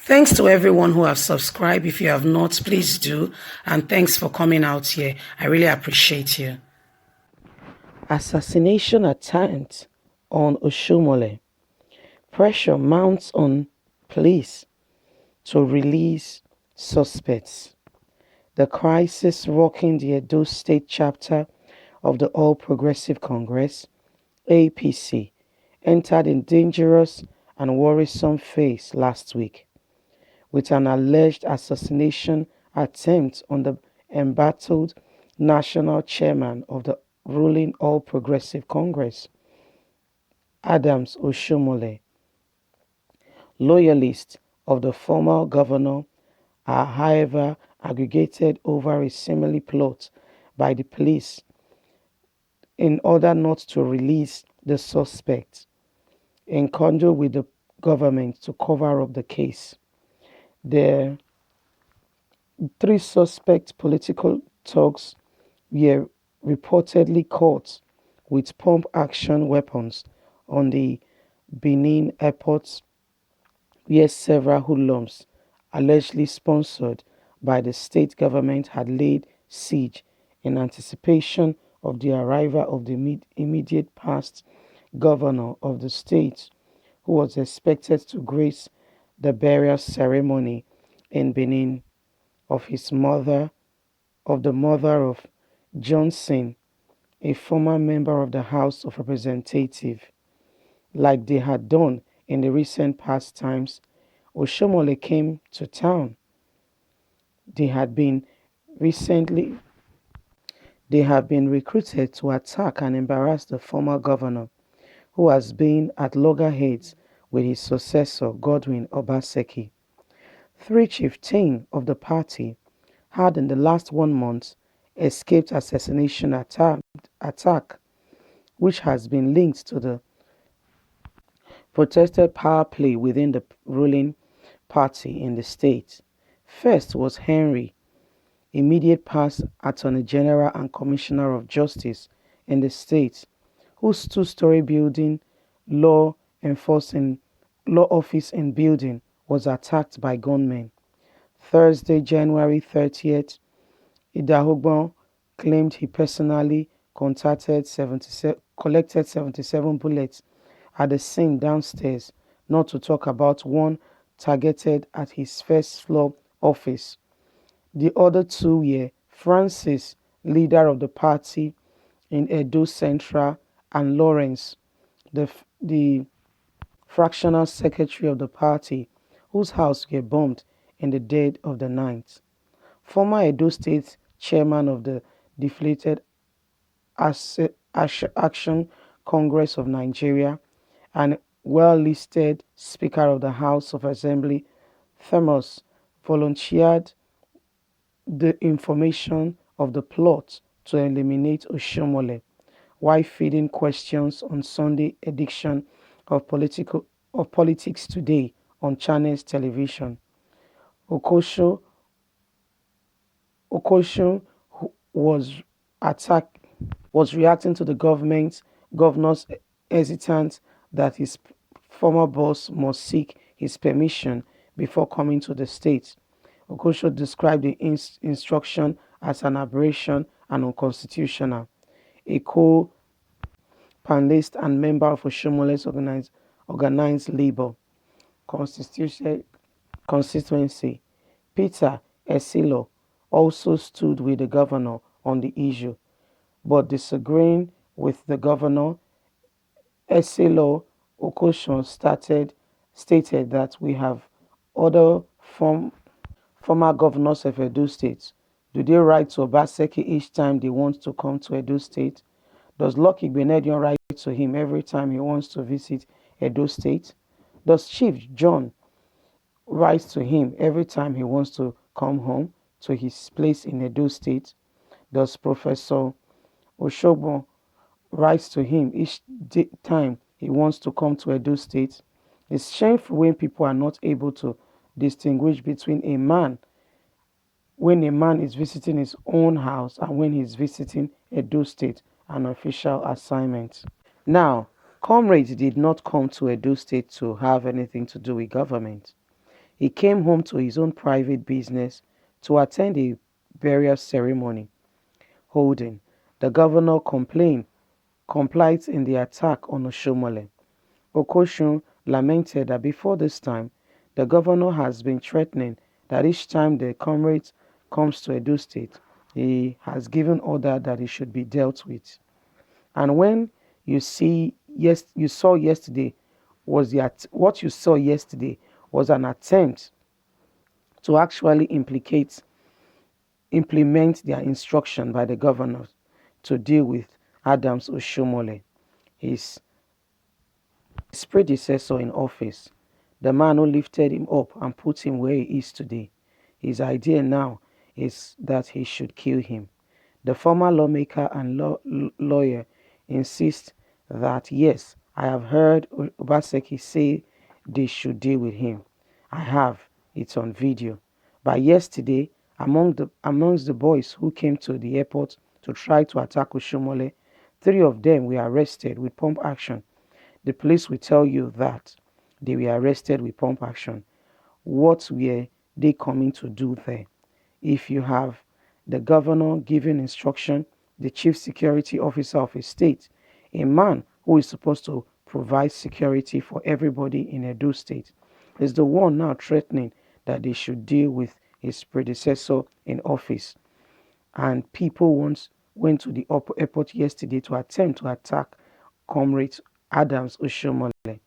Thanks to everyone who have subscribed. If you have not, please do. And thanks for coming out here. I really appreciate you. Assassination attempt on Oshiomhole. Pressure mounts on police to release suspects. The crisis rocking the Edo State chapter of the All Progressive Congress, APC, entered a dangerous and worrisome phase last week, with an alleged assassination attempt on the embattled national chairman of the ruling All Progressive Congress, Adams Oshiomhole. Loyalists of the former governor are, however, aggregated over a similar plot by the police in order not to release the suspect, in conjure with the government to cover up the case. The three suspect political thugs were reportedly caught with pump-action weapons on the Benin airport, where several hoodlums, allegedly sponsored by the state government, had laid siege in anticipation of the arrival of the immediate past governor of the state, who was expected to grace the burial ceremony in Benin of the mother of Johnson, a former member of the House of Representatives. Like they had done in the recent past times, Oshiomhole came to town. They had been recently they have been recruited to attack and embarrass the former governor, who has been at loggerheads with his successor, Godwin Obaseki. Three chieftains of the party had in the last 1 month escaped assassination attack, which has been linked to the protested power play within the ruling party in the state. First was Henry, immediate past Attorney General and Commissioner of Justice in the state, whose two-story building, law enforcing law office and building, was attacked by gunmen. Thursday, January 30th, Idahogbon claimed he personally collected 77 bullets at the scene downstairs, not to talk about one targeted at his first floor office. The other two were Francis, leader of the party in Edo Central, and Lawrence, the fractional secretary of the party, whose house were bombed in the dead of the night. Former Edo State chairman of the deflated Action Congress of Nigeria and well-listed Speaker of the House of Assembly, Thomas, volunteered the information of the plot to eliminate Oshiomhole, while feeding questions on Sunday edition of Politics Today on Channels Television. Okosho was reacting to the governor's hesitant that his former boss must seek his permission before coming to the state. Okosho described the instruction as an aberration and unconstitutional. A co-panelist and member of Oshiomhole's organized labor constituency, Peter Esilo, also stood with the governor on the issue, but disagreeing with the governor, Esilo Okosho stated that we have other former governors of Edo State. Do they write to Obaseki each time they want to come to Edo State? Does Lucky Benedion write to him every time he wants to visit Edo State? Does Chief John write to him every time he wants to come home to his place in Edo State? Does Professor Oshiomhole write to him each time he wants to come to Edo State? It's shameful when people are not able to distinguish between when a man is visiting his own house and when he's visiting Edo State, an official assignment. Now, comrades did not come to Edo State to have anything to do with government. He came home to his own private business to attend a burial ceremony holding. The governor complied in the attack on Oshiomhole. Okoshun lamented that before this time, the governor has been threatening that each time the comrade comes to Edo State, he has given order that he should be dealt with. And when you see, yes, you saw yesterday what you saw yesterday was an attempt to actually implement their instruction by the governor to deal with Adams Oshiomhole, his predecessor in office, the man who lifted him up and put him where he is today. His idea now is that he should kill him. The former lawmaker and lawyer insists that yes, I have heard Obaseki say they should deal with him. I have. It's on video. By yesterday, amongst the boys who came to the airport to try to attack Oshiomhole, 3 of them were arrested with pump action. The police will tell you that they were arrested with pump action. What were they coming to do there? If you have the governor giving instruction, the chief security officer of a state, a man who is supposed to provide security for everybody in Edo State, is the one now threatening that they should deal with his predecessor in office. And people once went to the airport yesterday to attempt to attack Comrade Adams Oshiomhole.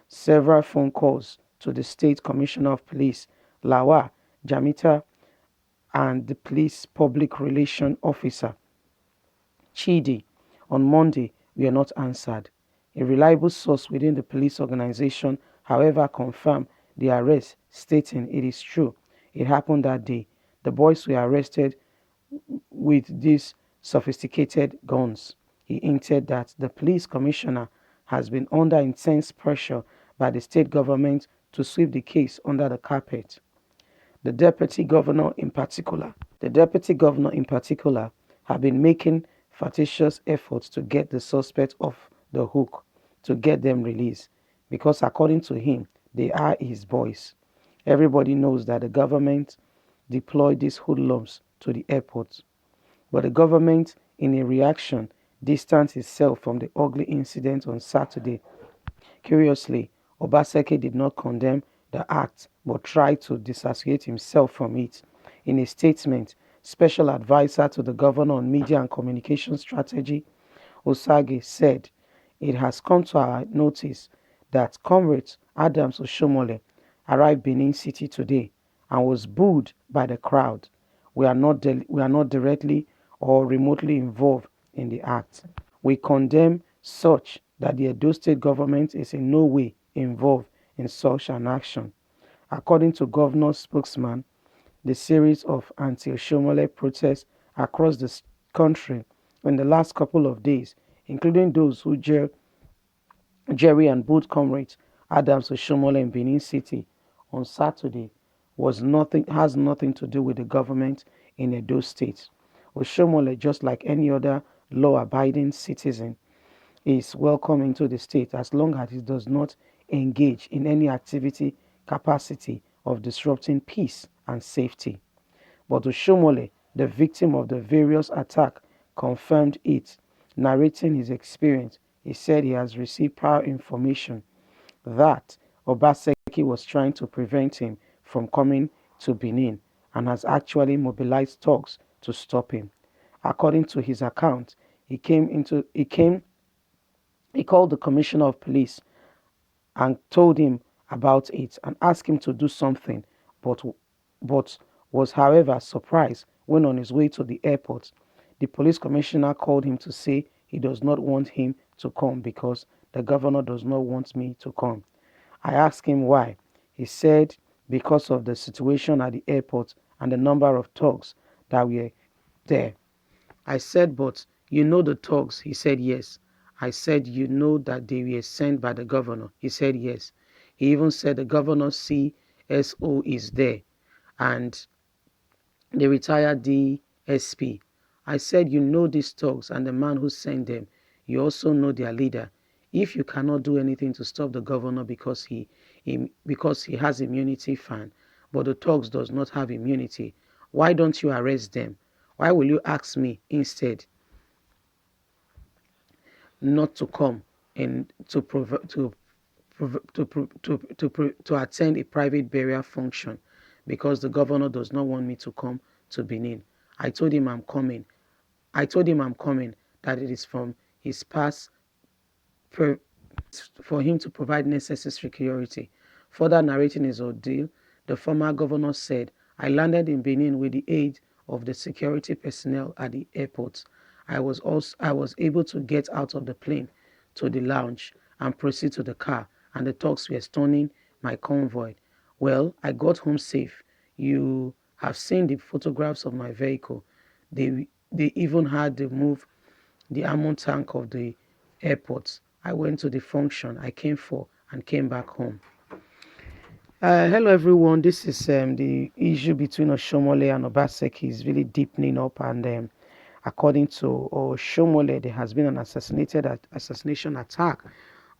Several phone calls to the State Commissioner of Police, Lawa Jamita, and the police public relation officer, Chidi, on Monday were not answered. A reliable source within the police organization, however, confirmed the arrest, stating it is true. It happened that day. The boys were arrested with these sophisticated guns. He hinted that the police commissioner has been under intense pressure by the state government to sweep the case under the carpet. The deputy governor in particular, have been making facetious efforts to get the suspects off the hook, to get them released, because according to him, they are his boys. Everybody knows that the government deployed these hoodlums to the airport, but the government, in a reaction, distanced itself from the ugly incident on Saturday. Curiously, Obaseki did not condemn the act but tried to dissociate himself from it. In a statement, Special Advisor to the Governor on Media and Communication Strategy, Osage, said, "It has come to our notice that Comrade Adams Oshiomhole arrived Benin City today and was booed by the crowd. We are not directly or remotely involved in the act. We condemn such that the Edo State government is in no way involved in such an action." According to governor's spokesman, the series of anti-Oshiomhole protests across the country in the last couple of days, including those who Jerry and both comrades Adams Oshiomhole in Benin City on Saturday, has nothing to do with the government in Edo State. Oshiomhole, just like any other law-abiding citizen, is welcome into the state as long as it does not engage in any activity capacity of disrupting peace and safety. But Oshiomhole, the victim of the various attacks, confirmed it, narrating his experience. He said he has received prior information that Obaseki was trying to prevent him from coming to Benin and has actually mobilized thugs to stop him. According to his account, he called the commissioner of police and told him about it and asked him to do something, but was, however, surprised when on his way to the airport, the police commissioner called him to say he does not want him to come because the governor does not want me to come. I asked him why. He said because of the situation at the airport and the number of thugs that were there. I said, but you know the thugs? He said, yes. I said, you know that they were sent by the governor? He said, yes. He even said the governor's CSO is there and the retired DSP. I said, you know these thugs and the man who sent them. You also know their leader. If you cannot do anything to stop the governor because he has immunity fan, but the thugs does not have immunity. Why don't you arrest them? Why will you ask me instead not to come and to attend a private burial function because the governor does not want me to come to Benin? I told him I'm coming. That it is from his past for him to provide necessary security. Further narrating his ordeal, the former governor said, I landed in Benin with the aid of the security personnel at the airport. I was able to get out of the plane to the lounge and proceed to the car, and the thugs were stunning my convoy. Well, I got home safe. You have seen the photographs of my vehicle. They even had to move the ammo tank of the airport. I went to the function I came for and came back home. Hello everyone. This is the issue between Oshiomhole and Obaseki is really deepening up, and according to Oshiomhole, there has been an assassination attack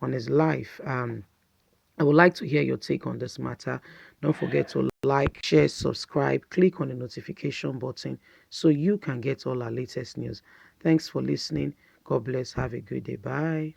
on his life. I would like to hear your take on this matter. Don't forget to like, share, subscribe, click on the notification button so you can get all our latest news. Thanks for listening. God bless. Have a good day. Bye.